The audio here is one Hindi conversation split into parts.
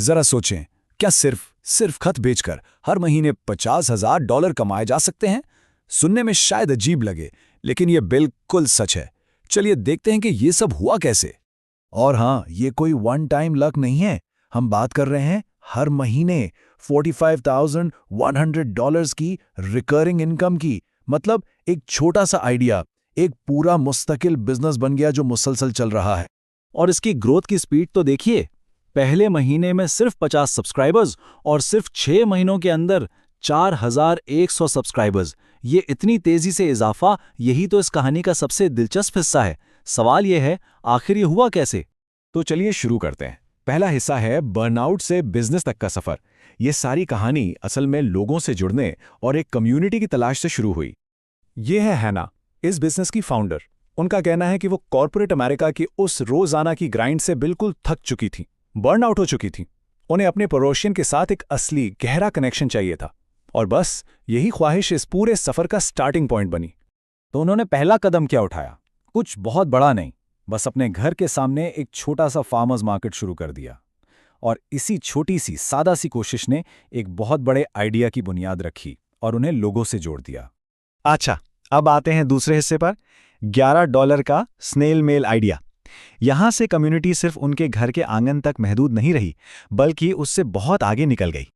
जरा सोचें, क्या सिर्फ खत बेचकर हर महीने $50,000 कमाए जा सकते हैं? सुनने में शायद अजीब लगे, लेकिन यह बिल्कुल सच है। चलिए देखते हैं कि ये सब हुआ कैसे। और हाँ, ये कोई वन टाइम लक नहीं है। हम बात कर रहे हैं हर महीने $45,100 की रिकरिंग इनकम की। मतलब एक छोटा सा आइडिया एक पूरा मुस्तकिल बिजनेस बन गया जो मुसलसल चल रहा है। और इसकी ग्रोथ की स्पीड तो देखिए, पहले महीने में सिर्फ 50 सब्सक्राइबर्स और सिर्फ 6 महीनों के अंदर 4,100 सब्सक्राइबर्स। ये इतनी तेजी से इजाफा, यही तो इस कहानी का सबसे दिलचस्प हिस्सा है। सवाल यह है, आखिर ये हुआ कैसे? तो चलिए शुरू करते हैं। पहला हिस्सा है बर्नआउट से बिजनेस तक का सफर। ये सारी कहानी असल में लोगों से जुड़ने और एक कम्युनिटी की तलाश से शुरू हुई। ये है हैना, इस बिजनेस की फाउंडर। उनका कहना है कि वो कॉर्पोरेट अमेरिका की उस रोजाना की ग्राइंड से बिल्कुल थक चुकी थी, बर्नआउट हो चुकी थी। उन्हें अपने पड़ोसियों के साथ एक असली गहरा कनेक्शन चाहिए था, और बस यही ख्वाहिश इस पूरे सफर का स्टार्टिंग पॉइंट बनी। तो उन्होंने पहला कदम क्या उठाया? कुछ बहुत बड़ा नहीं, बस अपने घर के सामने एक छोटा सा फार्मर्स मार्केट शुरू कर दिया। और इसी छोटी सी सादा सी कोशिश ने एक बहुत बड़े आइडिया की बुनियाद रखी और उन्हें लोगों से जोड़ दिया। अच्छा, अब आते हैं दूसरे हिस्से पर, $11 का स्नेल मेल आइडिया। यहां से कम्युनिटी सिर्फ उनके घर के आंगन तक महदूद नहीं रही, बल्कि उससे बहुत आगे निकल गई।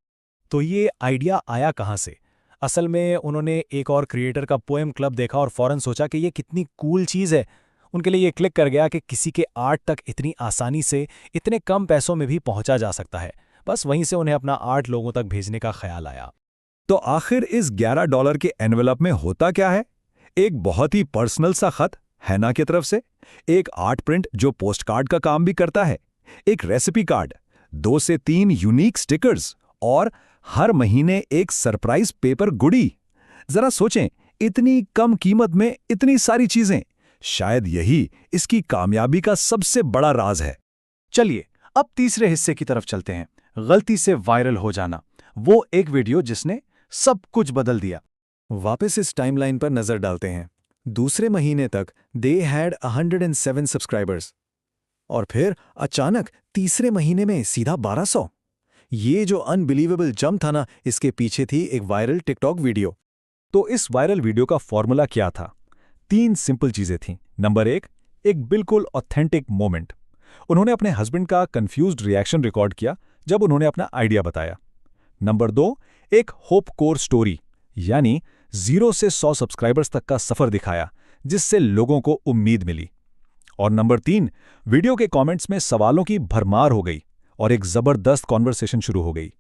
तो ये आइडिया आया कहां से? असल में उन्होंने एक और क्रिएटर का पोएम क्लब देखा और फौरन सोचा कि ये कितनी कूल चीज़ है। उनके लिए ये क्लिक कर गया कि किसी के आर्ट तक इतनी आसानी से, इतने कम पैसों में भी पहुंचा जा सकता है। बस वहीं से उन्हें अपना आर्ट लोगों तक भेजने का ख्याल आया। तो आखिर इस $11 के एनवेलप में होता क्या है? एक बहुत ही पर्सनल सा खत हैना की तरफ से, एक आर्ट प्रिंट जो पोस्ट कार्ड का काम भी करता है, एक रेसिपी कार्ड, 2 से 3 यूनिक स्टिकर्स और हर महीने एक सरप्राइज पेपर गुडी। जरा सोचें, इतनी कम कीमत में इतनी सारी चीजें। शायद यही इसकी कामयाबी का सबसे बड़ा राज है। चलिए अब तीसरे हिस्से की तरफ चलते हैं, गलती से वायरल हो जाना। वो एक वीडियो जिसने सब कुछ बदल दिया। वापस इस टाइमलाइन पर नजर डालते हैं। दूसरे महीने तक दे हैड 107 सब्सक्राइबर्स, और फिर अचानक तीसरे महीने में सीधा 1200। ये जो अनबिलीवेबल जंप था ना, इसके पीछे थी एक वायरल टिकटॉक वीडियो। तो इस वायरल वीडियो का फॉर्मूला क्या था? 3 सिंपल चीजें थीं। नंबर 1, एक बिल्कुल ऑथेंटिक मोमेंट। उन्होंने अपने हस्बैंड का कंफ्यूज्ड रिएक्शन रिकॉर्ड किया जब उन्होंने अपना आइडिया बताया। नंबर 2, एक होप कोर स्टोरी, यानी 0 से 100 सब्सक्राइबर्स तक का सफर दिखाया, जिससे लोगों को उम्मीद मिली। और नंबर 3, वीडियो के कमेंट्स में सवालों की भरमार हो गई और एक जबरदस्त कॉन्वर्सेशन शुरू हो गई।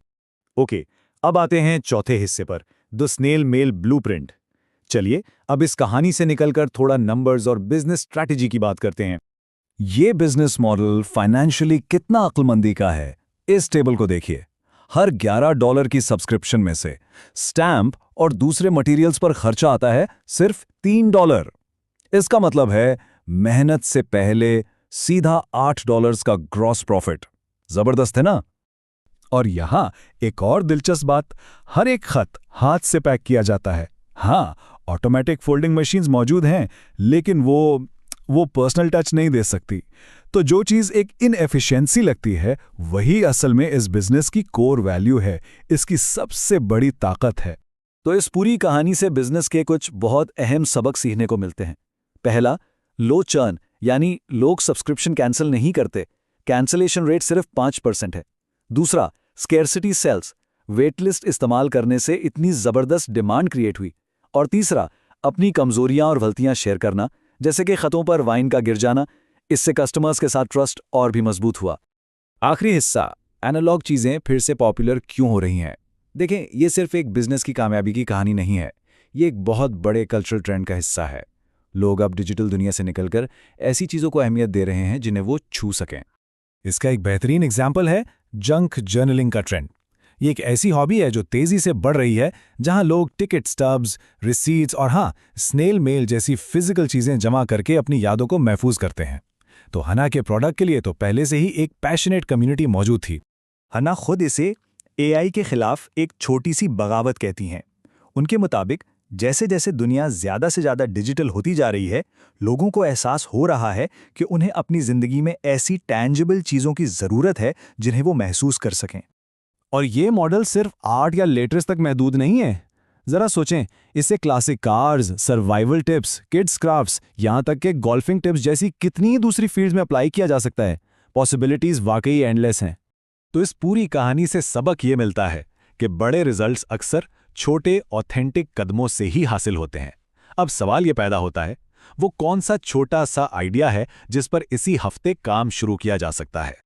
ओके, अब आते हैं चौथे हिस्से पर, द स्नेल मेल ब्लूप्रिंट। चलिए अब इस कहानी से निकलकर थोड़ा नंबर्स और बिजनेस स्ट्रैटेजी की बात करते हैं। ये बिजनेस मॉडल फाइनेंशियली कितना अक्लमंदी का है, इस टेबल को देखिए। हर $11 की सब्सक्रिप्शन में से स्टैम्प और दूसरे मटेरियल्स पर खर्चा आता है सिर्फ $3। इसका मतलब है मेहनत से पहले सीधा $8 का ग्रॉस प्रॉफिट। जबरदस्त है ना? और यहां एक और दिलचस्प बात, हर एक खत हाथ से पैक किया जाता है। हाँ, ऑटोमेटिक फोल्डिंग मशीन्स मौजूद हैं, लेकिन वो पर्सनल टच नहीं दे सकती। तो जो चीज़ एक इनएफिशिएंसी लगती है, वही असल में इस बिजनेस की कोर वैल्यू है, इसकी सबसे बड़ी ताकत है। तो इस पूरी कहानी से बिजनेस के कुछ बहुत अहम सबक सीखने को मिलते हैं। पहला, लो चर्न, यानी लोग सब्सक्रिप्शन कैंसिल नहीं करते। कैंसिलेशन रेट सिर्फ 5% है। दूसरा, स्केर्सिटी सेल्स, वेटलिस्ट इस्तेमाल करने से इतनी जबरदस्त डिमांड क्रिएट हुई। और तीसरा, अपनी कमजोरियां और गलतियां शेयर करना, जैसे कि खतों पर वाइन का गिर जाना। इससे कस्टमर्स के साथ ट्रस्ट और भी मजबूत हुआ। आखिरी हिस्सा, एनालॉग चीजें फिर से पॉपुलर क्यों हो रही हैं। देखें, ये सिर्फ एक बिजनेस की कामयाबी की कहानी नहीं है, ये एक बहुत बड़े कल्चरल ट्रेंड का हिस्सा है। लोग अब डिजिटल दुनिया से निकलकर ऐसी चीजों को अहमियत दे रहे हैं जिन्हें वो छू सकें। इसका एक बेहतरीन एग्जाम्पल है जंक जर्नलिंग का ट्रेंड। ये एक ऐसी हॉबी है जो तेजी से बढ़ रही है, जहां लोग टिकट स्टब्स, रिसीट्स और हाँ, स्नेल मेल जैसी फिजिकल चीजें जमा करके अपनी यादों को महफूज करते हैं। तो हना के प्रोडक्ट के लिए तो पहले से ही एक पैशनेट कम्युनिटी मौजूद थी। हना खुद इसे एआई के खिलाफ एक छोटी सी बगावत कहती हैं। उनके मुताबिक जैसे जैसे दुनिया ज़्यादा से ज़्यादा डिजिटल होती जा रही है, लोगों को एहसास हो रहा है कि उन्हें अपनी ज़िंदगी में ऐसी टैंजिबल चीज़ों की ज़रूरत है जिन्हें वो महसूस कर सकें। और ये मॉडल सिर्फ आर्ट या लेटर्स तक महदूद नहीं है। जरा सोचें, इससे classic cars, survival tips, kids crafts, यहाँ तक के गोल्फिंग टिप्स जैसी कितनी दूसरी फील्ड्स में अप्लाई किया जा सकता है। पॉसिबिलिटीज वाकई एंडलेस हैं। तो इस पूरी कहानी से सबक ये मिलता है कि बड़े रिजल्ट्स अक्सर छोटे ऑथेंटिक कदमों से ही हासिल होते हैं। अब सवाल ये पैदा होता है, वो कौन सा छोटा सा आइडिया है जिस पर इसी हफ्ते काम शुरू किया जा सकता है?